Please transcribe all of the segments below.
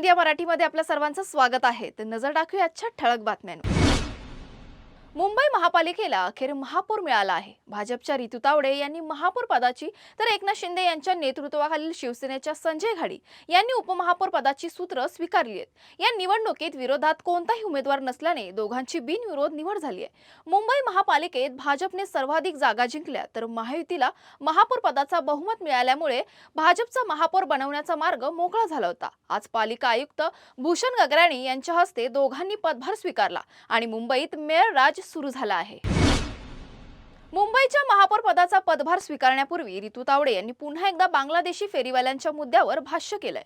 India मराठीमध्ये आपल्या सर्वांचं स्वागत आहे। तर नजर टाकूया आजच्या ठळक बातम्यांवर। मुंबई महापालिकेला अखेर महापौर मिळाला आहे। भाजपच्या रितू तावडे यांनी महापौर पदाची तर एकनाथ शिंदे यांच्या नेतृत्वाखालील शिवसेनेच्या संजय घाडी यांनी उपमहापौर पदाची सूत्र स्वीकारली आहेत। या निवडणुकीत विरोधात कोणताही उमेदवार नसल्याने दोघांची बिनविरोध निवड झाली आहे। मुंबई महापालिकेत भाजपने सर्वाधिक जागा जिंकल्या तर महायुतीला महापौर पदाचा बहुमत मिळाल्यामुळे भाजपचा महापौर बनवण्याचा मार्ग मोकळा झाला होता। आज पालिका आयुक्त भूषण गगराणी यांच्या हस्ते दोघांनी पदभार स्वीकारला आणि मुंबईत मेयर राज सुरू झाला आहे। मुंबईच्या महापौर पदाचा पदभार स्वीकारण्यापूर्वी रितू तावडे यांनी पुन्हा एकदा बांगलादेशी फेरीवाल्यांच्या मुद्द्यावर भाष्य केलंय।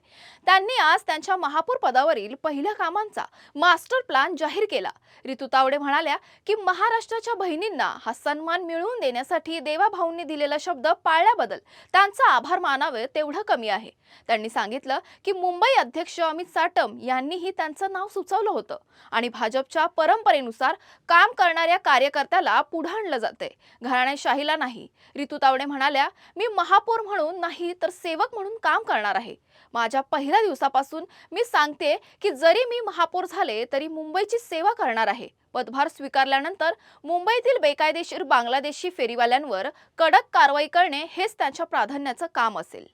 त्यांनी आज त्यांच्या महापौर पदावरील पहिल्या कामांचा मास्टर प्लॅन जाहीर केला। रितू तावडे म्हणाल्या की महाराष्ट्राच्या बहिणींना हा सन्मान मिळवून देण्यासाठी देवाभाऊंनी दिलेला शब्द पाळल्याबद्दल त्यांचा आभार मानावे तेवढं कमी आहे। त्यांनी सांगितलं की मुंबई अध्यक्ष अमित साटम यांनीही त्यांचं नाव सुचवलं होतं आणि भाजपच्या परंपरेनुसार काम करणाऱ्या कार्यकर्त्याला पुढे आणलं जाते, घराणेशाहीला नाही। रितू तावडे म्हणाल्या, मी महापौर म्हणून नाही तर सेवक म्हणून काम करणार आहे। माझ्या पहिल्या दिवसापासून मी सांगते की जरी मी महापौर झाले तरी मुंबईची सेवा करणार आहे। पदभार स्वीकारल्यानंतर मुंबईतील बेकायदेशीर बांगलादेशी फेरीवाल्यांवर कडक कारवाई करणे हेच त्यांच्या प्राधान्याचं काम असेल।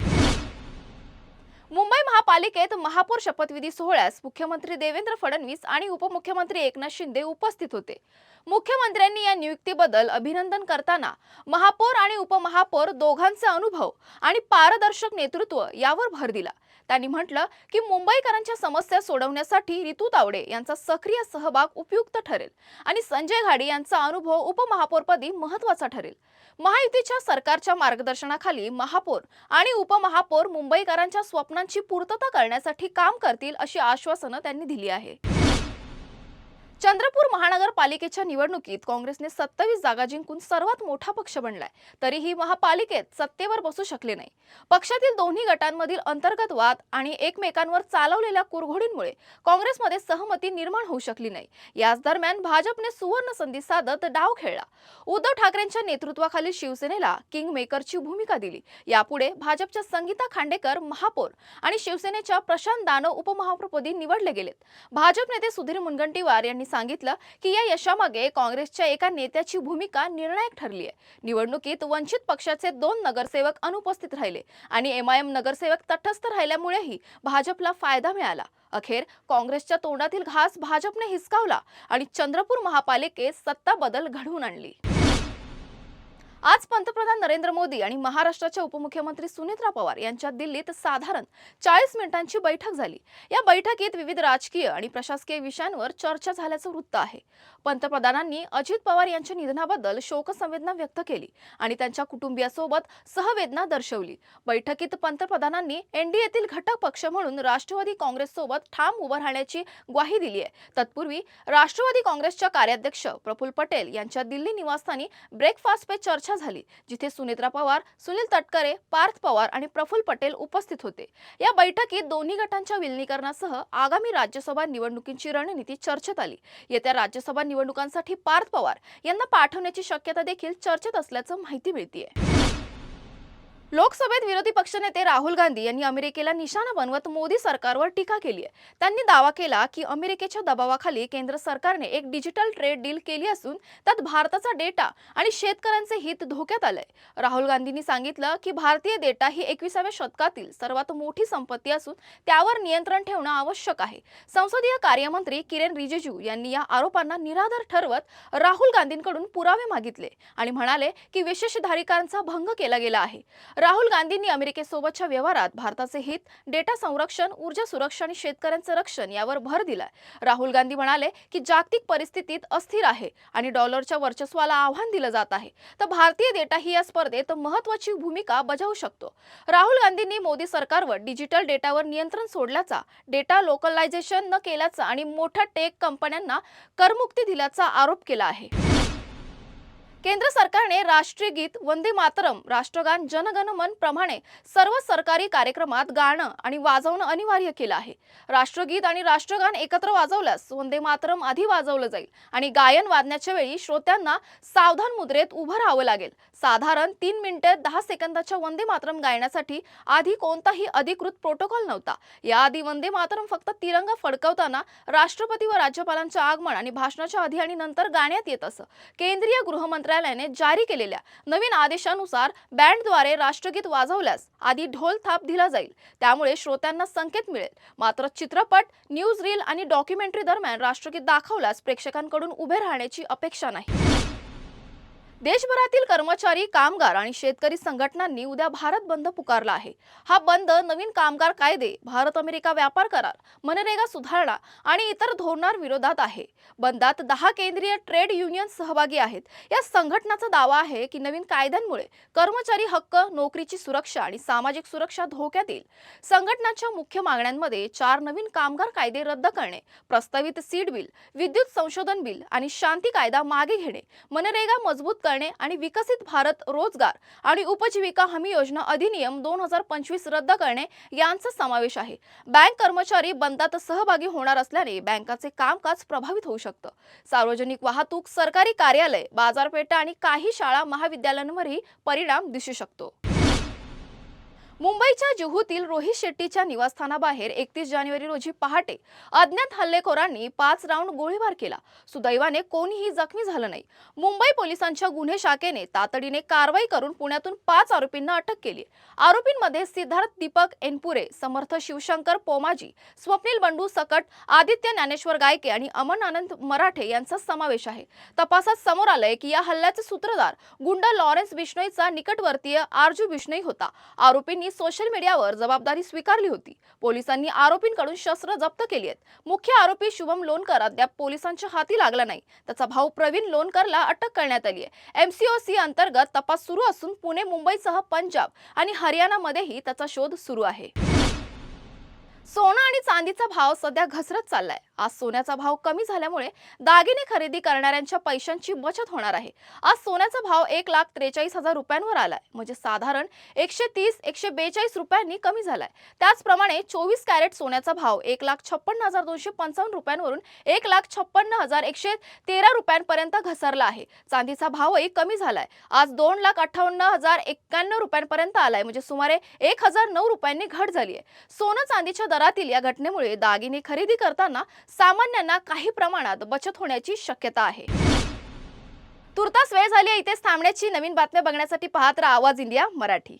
मुंबई महापालिकेत महापौर शपथविधी सोहळ्यास मुख्यमंत्री देवेंद्र फडणवीस आणि उपमुख्यमंत्री एकनाथ शिंदे उपस्थित होते। मुख्यमंत्र्यांनी या नियुक्तीबद्दल अभिनंदन करताना महापौर आणि उपमहापौर दोघांचे अनुभव आणि पारदर्शक नेतृत्व यावर भर दिला। त्यांनी म्हटलं की मुंबईकरांच्या समस्या सोडवण्यासाठी रितू तावडे यांचा सक्रिय सहभाग उपयुक्त ठरेल आणि संजय घाडी यांचा अनुभव उपमहापौरपदी महत्त्वाचा ठरेल। महायुतीच्या सरकारच्या मार्गदर्शनाखाली महापौर आणि उपमहापौर मुंबईकरांच्या स्वप्नांची पूर्तता करण्यासाठी काम करतील अशी आश्वासनं त्यांनी दिली आहे। चंद्रपूर महानगरपालिकेच्या निवडणुकीत काँग्रेसने 27 जागा जिंकून सर्वात मोठा पक्ष बनलाय, तरीही महापालिकेत सत्तेवर बसू शकले नाही। पक्षातील दोन्ही गटांमधील अंतर्गत वाद आणि एकमेकांवर चालवलेल्या कुरघोडींमुळे काँग्रेसमध्ये सहमती निर्माण होऊ शकली नाही। याच दरम्यान भाजपने सुवर्ण संधी साधत डाव खेळला। उद्धव ठाकरेंच्या नेतृत्वाखालील शिवसेनेला किंग मेकरची भूमिका दिली। यापुढे भाजपच्या संगीता खांडेकर महापौर आणि शिवसेनेच्या प्रशांत दानव उपमहापौरपदी निवडले गेलेत। भाजप नेते सुधीर मुनगंटीवार यांनी सांगितलं की या यशामागे काँग्रेसच्या एका नेत्याची भूमिका निर्णायक ठरली आहे। निवडणुकीत वंचित पक्षाचे 2 नगरसेवक अनुपस्थित राहिले आणि एमआयएम नगरसेवक तटस्थ राहिल्यामुळेही भाजपला फायदा मिळाला। अखेर काँग्रेसच्या तोंडातील घास भाजपने हिसकावला आणि चंद्रपूर महापालिकेत सत्ता बदल घडवून आणली। आज पंतप्रधान नरेंद्र मोदी आणि महाराष्ट्राचे उपमुख्यमंत्री सुनेत्रा पवार यांच्यात दिल्लीत साधारण 40 मिनिटांची बैठक झाली। या बैठकीत विविध राजकीय आणि प्रशासकीय विषयांवर चर्चा झाल्याचं वृत्त आहे। पंतप्रधानांनी अजित पवार यांच्या निधनाबद्दल शोकसंवेदना व्यक्त केली आणि त्यांच्या कुटुंबियासोबत सहवेदना दर्शवली। बैठकीत पंतप्रधानांनी एनडीएतील घटक पक्ष म्हणून राष्ट्रवादी काँग्रेससोबत ठाम उभं राहण्याची ग्वाही दिली आहे। तत्पूर्वी राष्ट्रवादी काँग्रेसच्या कार्याध्यक्ष प्रफुल्ल पटेल यांच्या दिल्ली निवासस्थानी ब्रेकफास्ट पे चर्चा झाली, जिथे सुनेत्रा पवार, सुनील तटकरे, पार्थ पवार आणि प्रफुल्ल पटेल उपस्थित होते। या बैठकीत दोन्ही गटांच्या विलीनीकरणासह आगामी राज्यसभा निवडणुकीची रणनीती चर्चेत आली। येत्या राज्यसभा निवडणुकांसाठी पार्थ पवार यांना पाठवण्याची शक्यता देखील चर्चेत असल्याचं माहिती मिळतेय। लोकसभेत विरोधी पक्षनेते राहुल गांधी यांनी अमेरिकेला निशाणा बनवत मोदी सरकारवर टीका केली आहे। त्यांनी दावा केला की अमेरिकेच्या दबावाखाली केंद्र सरकारने एक डिजिटल ट्रेड डील केली असून त्यात भारताचा डेटा आणि शेतकऱ्यांचे हित धोक्यात आलंय। राहुल गांधींनी सांगितलं की भारतीय डेटा ही 21व्या शतकातील सर्वात मोठी संपत्ती असून त्यावर नियंत्रण ठेवणं आवश्यक आहे। संसदीय कार्यमंत्री किरेन रिजिजू यांनी या आरोपांना निराधार ठरवत राहुल गांधींकडून पुरावे मागितले आणि म्हणाले की विशेषाधिकारांचा भंग केला गेला आहे। राहुल गांधींनी अमेरिकेसोबतच्या व्यवहारात भारताचे हित, डेटा संरक्षण, ऊर्जा सुरक्षा आणि शेतकऱ्यांचे रक्षण यावर भर दिलाय। राहुल गांधी म्हणाले की जागतिक परिस्थितीत अस्थिर आहे आणि डॉलरच्या वर्चस्वाला आव्हान दिलं जात आहे, तर भारतीय डेटा ही या स्पर्धेत महत्त्वाची भूमिका बजावू शकतो। राहुल गांधींनी मोदी सरकारवर डिजिटल डेटावर नियंत्रण सोडल्याचा, डेटा लोकलायझेशन न केल्याचा आणि मोठ्या टेक कंपन्यांना करमुक्ती दिल्याचा आरोप केला आहे। केंद्र सरकारने राष्ट्रीय गीत वंदे मातरम, राष्ट्रगान जनगण मन प्रमाणे सर्व सरकारी कार्यक्रमात गाणं आणि वाजवणं अनिवार्य केलं आहे. राष्ट्रगीत आणि राष्ट्रगान एकत्र वाजवल्यास वंदे मातरम आधी वाजवलं जाईल आणि गायन वाजण्याच्या वेळी श्रोत्यांना सावधान मुद्रेत उभं राहावं लागेल. साधारण 3 मिनिटे 10 सेकंदाच्या वंदे मातरम गायनासाठी आधी कोणताही अधिकृत प्रोटोकॉल नव्हता. याआधी वंदे मातरम फक्त तिरंगा फडकवताना राष्ट्रपती व राज्यपालांचे आगमन आणि भाषणाच्या आधी आणि नंतर गाण्यात येत असं. केंद्रीय गृहमंत्रालयाने जारी केलेल्या नवीन आदेशानुसार बँडद्वारे राष्ट्रगीत वाजवल्यास आधी ढोल थाप दिला जाईल. त्यामुळे श्रोत्यांना संकेत मिळेल. मात्र चित्रपट, न्यूज रील आणि डॉक्युमेंटरी दरम्यान राष्ट्रगीत दाखवल्यास प्रेक्षकांकडून उभे राहण्याची अपेक्षा नाही. देशभरातील कर्मचारी, कामगार आणि शेतकरी संघटनांनी उद्या भारत बंद पुकारला आहे. हा बंद नवीन कामगार कायदे, भारत-अमेरिका व्यापार करार, मनरेगा सुधारणा आणि इतर धोरणांविरोधात आहे. बंदात 10 केंद्रीय ट्रेड युनियन सहभागी आहेत. या संघटनाचा दावा आहे की नवीन कायद्यांमुळे कर्मचारी हक्क, नोकरीची सुरक्षा आणि सामाजिक सुरक्षा धोक्यात येईल. संघटनांच्या मुख्य मागण्यांमध्ये 4 नवीन कामगार कायदे रद्द करणे, प्रस्तावित सीड बिल, विद्युत संशोधन बिल आणि शांती कायदा मागे घेणे, मनरेगा मजबूत करणे आणि विकसित भारत रोजगार आणि उपजीविका हमी योजना अधिनियम 2025 रद्द करणे यांचा समावेश आहे. बँक कर्मचारी बंदात सहभागी होणार असल्याने बँकाचे कामकाज प्रभावित होऊ शकतं. सार्वजनिक वाहतूक, सरकारी कार्यालय, बाजारपेठा आणि काही शाळा महाविद्यालयांवरही परिणाम दिसू शकतो. मुंबईच्या जुहूतील रोहित शेट्टीच्या निवासस्थानाबाहेर 31 जानेवारी रोजी पहाटे अज्ञात हल्लेखोरांनी 5 राऊंड गोळीबार केला. सुदैवाने कोणीही जखमी झालं नाही. मुंबई पोलिसांच्या गुन्हे शाखेने तातडीने कारवाई करून पुण्यातून 5 आरोपींना अटक केली. आरोपींमध्ये सिद्धार्थ दीपक एनपुरे, समर्थ शिवशंकर पोमाजी, स्वप्नील बंडू सकट, आदित्य ज्ञानेश्वर गायके आणि अमन आनंद मराठे यांचा समावेश आहे. तपासात समोर आलंय की या हल्ल्याचे सूत्रधार गुंड लॉरेन्स बिश्नोईचा निकटवर्तीय आरजू बिश्नोई होता. आरोपींनी सोशल मीडियावर जबाबदारी स्वीकारली होती. पोलिसांनी आरोपींकडून शस्त्र जप्त केली आहेत. मुख्य आरोपी शुभम लोणकर अद्याप पोलिसांच्या हाती लागला नाही. त्याचा भाऊ प्रवीण लोणकरला अटक करण्यात आली आहे. MCOC अंतर्गत तपास सुरू असून पुणे, मुंबईसह पंजाब आणि हरियाणामध्येही त्याचा शोध सुरू आहे. सोनं आणि चांदीचा भाव सध्या घसरत चाललाय. आज सोन्याचा भाव कमी झाल्यामुळे दागिने खरेदी करणाऱ्यांच्या पैशांची बचत होणार आहे. आज सोन्याचा भाव 1,43,000 रुपयांवर आलाय, म्हणजे साधारण 130-142 रुपयांनी कमी झालाय. त्याचप्रमाणे 24 कॅरेट सोन्याचा भाव 1,56,255 रुपयांवरून 1,56,113 रुपयांपर्यंत घसरला आहे. चांदीचा भावही कमी झालाय. आज 2,58,091 रुपयांपर्यंत आलाय, म्हणजे सुमारे 1,009 रुपयांनी घट झाली आहे. सोनं चांदीच्या दरातील या घटनेमुळे दागिने खरेदी करताना सामान्यांना काही प्रमाणात बचत होण्याची शक्यता आहे. तुर्तास वेळ झाली आहे इथेच थांबण्याची. नवीन बातम्या बघण्यासाठी पाहत राहा आवाज इंडिया मराठी.